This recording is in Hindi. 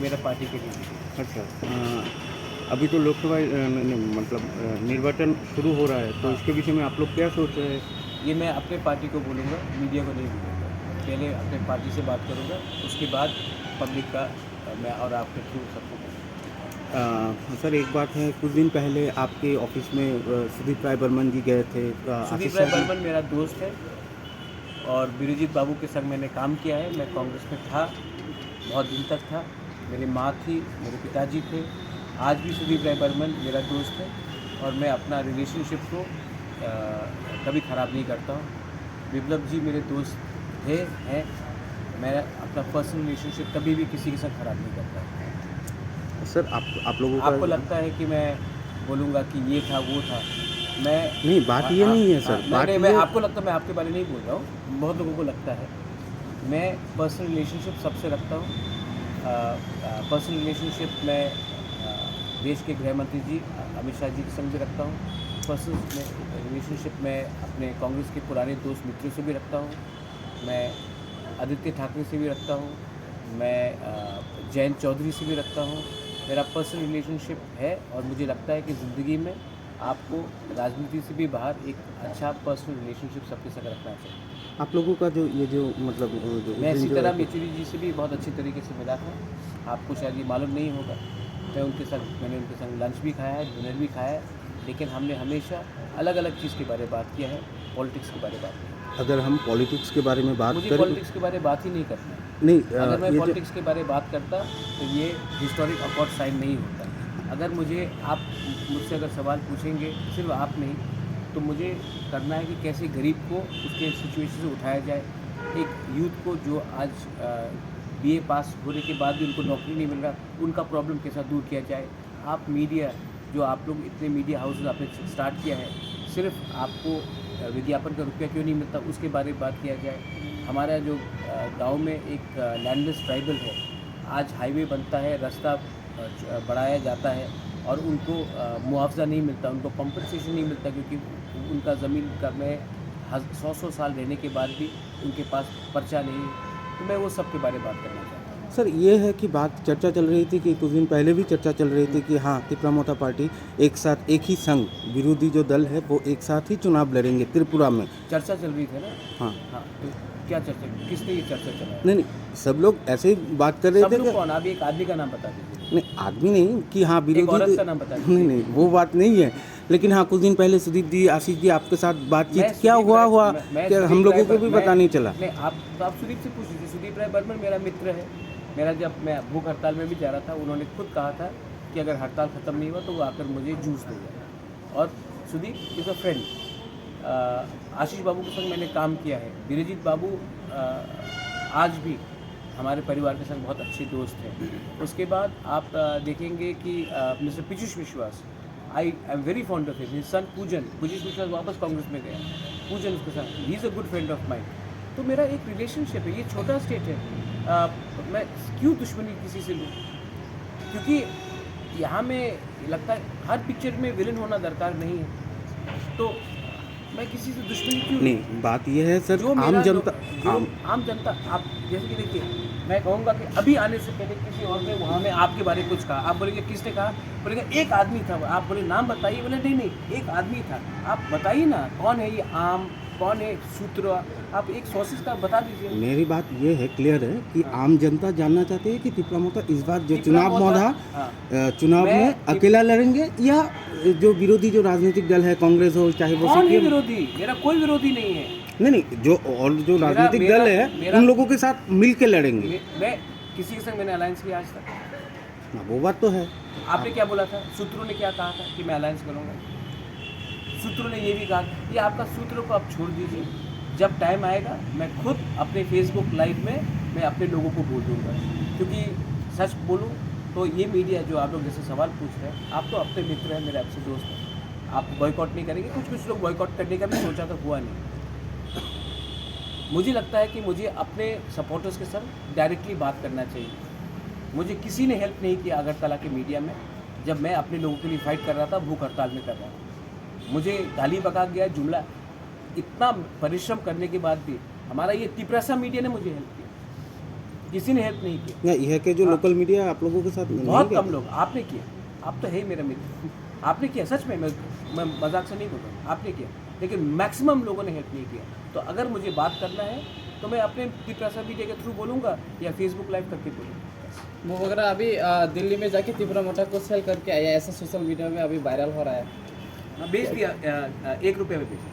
मेरा पार्टी के लिए। अच्छा। अभी तो लोकसभा निर्वाचन शुरू हो रहा है, तो हाँ, इसके विषय में आप लोग क्या सोच रहे हैं? ये मैं अपने पार्टी को बोलूँगा, मीडिया को नहीं बोलूँगा। पहले अपने पार्टी से बात करूँगा, उसके बाद पब्लिक का मैं और आपके थ्रू सबको बोलूँगा। सर, एक बात है, कुछ दिन पहले आपके ऑफिस में सुदीप राय बर्मन जी गए थे, सुदीप आशीष राय शाह जी। बर्मन मेरा दोस्त है और बिरजीत बाबू के संग मैंने काम किया है। मैं कांग्रेस में था, बहुत दिन तक था। मेरी माँ थी, मेरे पिताजी थे। आज भी सुदीप राय बर्मन मेरा दोस्त है और मैं अपना रिलेशनशिप को कभी ख़राब नहीं करता हूँ। विप्लव जी मेरे दोस्त थे, हैं। मैं अपना पर्सनल रिलेशनशिप कभी भी किसी के साथ ख़राब नहीं करता। सर, आप लोगों का आपको लगता है कि मैं बोलूँगा कि ये था, वो था। मैं नहीं, बात ये नहीं है सर, बात नहीं, ये मैं आपको लगता है, मैं आपके बारे में नहीं बोल रहा हूँ, बहुत लोगों को लगता है। मैं पर्सनल रिलेशनशिप सबसे रखता हूँ। पर्सनल रिलेशनशिप मैं देश के गृह मंत्री जी अमित शाह जी के संग भी रखता हूँ। पर्सनल रिलेशनशिप मैं अपने कांग्रेस के पुराने दोस्त मित्रों से भी रखता हूँ। मैं आदित्य ठाकरे से भी रखता हूँ। मैं जयंत चौधरी से भी रखता हूँ। मेरा पर्सनल रिलेशनशिप है और मुझे लगता है कि ज़िंदगी में आपको राजनीति से भी बाहर एक अच्छा पर्सनल रिलेशनशिप सबके साथ रखना चाहिए। आप लोगों का जो ये जो मतलब जो मैं उस दिन जो सीताराम येचुरी जी से भी बहुत अच्छी तरीके से मिला था। आपको शायद ये मालूम नहीं होगा। मैंने उनके संग लंच भी खाया है, डिनर भी खाया है, लेकिन हमने हमेशा अलग अलग चीज़ के बारे में बात किया है, पॉलिटिक्स के बारे में बात नहीं। अगर हम पॉलिटिक्स के बारे में बात मुझे करें, पॉलिटिक्स के बारे में बात ही नहीं करना है। नहीं, अगर मैं ये जो पॉलिटिक्स के बारे में बात करता तो ये हिस्टोरिक अकॉर्ड साइन नहीं होता। अगर मुझे आप मुझसे अगर सवाल पूछेंगे, सिर्फ आप नहीं, तो मुझे करना है कि कैसे गरीब को उसके सिचुएशन से उठाया जाए। एक यूथ को जो आज बीए पास होने के बाद भी उनको नौकरी नहीं मिल रहा, उनका प्रॉब्लम कैसा दूर किया जाए। आप मीडिया, जो आप लोग इतने मीडिया हाउसेज आपने स्टार्ट किया है, सिर्फ आपको विज्ञापन का रुपया क्यों नहीं मिलता, उसके बारे में बात किया जाए। हमारा जो गांव में एक लैंडलेस ट्राइबल है, आज हाईवे बनता है, रास्ता बढ़ाया जाता है और उनको मुआवजा नहीं मिलता, उनको कंपनसेशन नहीं मिलता, क्योंकि उनका ज़मीन का में 100 साल रहने के बाद भी उनके पास पर्चा नहीं है। तो मैं वो सब के बारे में बात करना चाहता हूँ। सर, ये है कि बात चर्चा चल रही थी कि कुछ दिन पहले भी चर्चा चल रही थी कि हाँ, तिप्रामोता पार्टी एक साथ, एक ही संघ, विरोधी जो दल है वो एक साथ ही चुनाव लड़ेंगे त्रिपुरा में। चर्चा चल रही थी ना। हाँ। हाँ, तो क्या चर्चा, किसने ये चर्चा चलाया? नहीं, सब लोग ऐसे ही बात कर रहे सब थे लोग कि कौन? आप एक आदमी का नाम बता दीजिए। नहीं, आदमी नहीं कि हाँ, एक विरोधी औरत का नाम बता दीजिए। नहीं, वो बात नहीं है। लेकिन हाँ, कुछ दिन पहले सुदीप जी, आशीष जी आपके साथ बातचीत मैं क्या सुदीप हुआ राय- मैं कि सुदीप हम लोगों राय को भी मैं- पता नहीं चला। नहीं, आप तो आप सुदीप से पूछ लीजिए। सुदीप राय बर्मन मेरा मित्र है। मेरा जब मैं भूख हड़ताल में भी जा रहा था, उन्होंने खुद कहा था कि अगर हड़ताल ख़त्म नहीं हुआ तो वो आकर मुझे जूस देगा। और सुदीप इज़ अ फ्रेंड। आशीष बाबू के संग मैंने काम किया है। बिरजीत बाबू आज भी हमारे परिवार के संग बहुत अच्छे दोस्त हैं। उसके बाद आप देखेंगे कि मिस्टर पीयूष विश्वास, I am very fond of him. His son पूजन विश्वास वापस कांग्रेस में गया। पूजन उसके साथ, he is a good friend of mind. तो मेरा एक रिलेशनशिप है। ये छोटा स्टेट है, मैं क्यों दुश्मनी किसी से लूँ? क्योंकि यहाँ में लगता है हर पिक्चर में विलन होना दरकार नहीं है, तो मैं किसी से दुश्मनी क्यों? नहीं, बात ये है सर, जो आम मेरा जनता आम जनता, आप जैसे कि देखिए, मैं कहूँगा कि अभी आने से पहले किसी और ने वहाँ में आपके बारे में कुछ कहा, आप बोलेंगे किसने कहा? बोलेंगे एक आदमी था। आप बोले नाम बताइए, बोले नहीं, एक आदमी था। आप बताइए ना कौन है ये आम, कौन है सूत्र? आप एक सोर्सेज का बता दीजिए। मेरी बात ये है, क्लियर है कि हाँ। आम जनता जानना चाहती है कि तिप्रामोता इस बार जो चुनाव तिप्रामोता, मौधा हाँ। चुनाव मैं में अकेला लड़ेंगे या जो विरोधी जो राजनीतिक दल है, कांग्रेस हो चाहे वो कौन है सीपीएम। विरोधी? मेरा कोई विरोधी नहीं है। नहीं, जो और जो राजनीतिक दल है उन लोगों के साथ मिल के लड़ेंगे। मैं किसी के संग मैंने अलायंस किया आज तक? हाँ, वो बात तो है। आपने क्या बोला था? सूत्रों ने क्या कहा था कि मैं अलायंस करूँगा? सूत्रों ने ये भी कहा, ये आपका सूत्रों को आप छोड़ दीजिए। जब टाइम आएगा मैं खुद अपने फेसबुक लाइव में मैं अपने लोगों को बोल दूँगा। क्योंकि सच बोलूँ तो ये मीडिया जो आप लोग जैसे सवाल पूछ रहे हैं, आप तो अपने मित्र हैं, मेरे अच्छे दोस्त हैं, आप बॉयकॉट नहीं करेंगे। कुछ लोग बॉयकॉट करने का भी सोचा तो हुआ नहीं। मुझे लगता है कि मुझे अपने सपोर्टर्स के साथ डायरेक्टली बात करना चाहिए। मुझे किसी ने हेल्प नहीं किया अगरतला के मीडिया में, जब मैं अपने लोगों के लिए फाइट कर रहा था, भूख हड़ताल में कर रहा था। मुझे गाली बका गया, जुमला, इतना परिश्रम करने के बाद भी हमारा ये तिपरासा मीडिया ने मुझे हेल्प किया। किसी ने हेल्प नहीं किया। या यह के जो लोकल मीडिया आप लोगों के साथ नहीं बहुत किया? कम लोग। आपने किया, आप तो है ही मेरा मित्र, आपने किया सच में, मैं मजाक से नहीं बोल रहा हूँ, आपने किया, लेकिन मैक्सिमम लोगों ने हेल्प नहीं किया। तो अगर मुझे बात करना है तो मैं अपने त्रिपुरा मीडिया के थ्रू बोलूँगा या फेसबुक लाइव करके बोलूँगा। वो वगैरह अभी दिल्ली में जाके त्रिपुरा मोटा को सेल करके आया, ऐसा सोशल मीडिया में अभी वायरल हो रहा है। हाँ, बेच दिया, 1 रुपये में बेच दिया।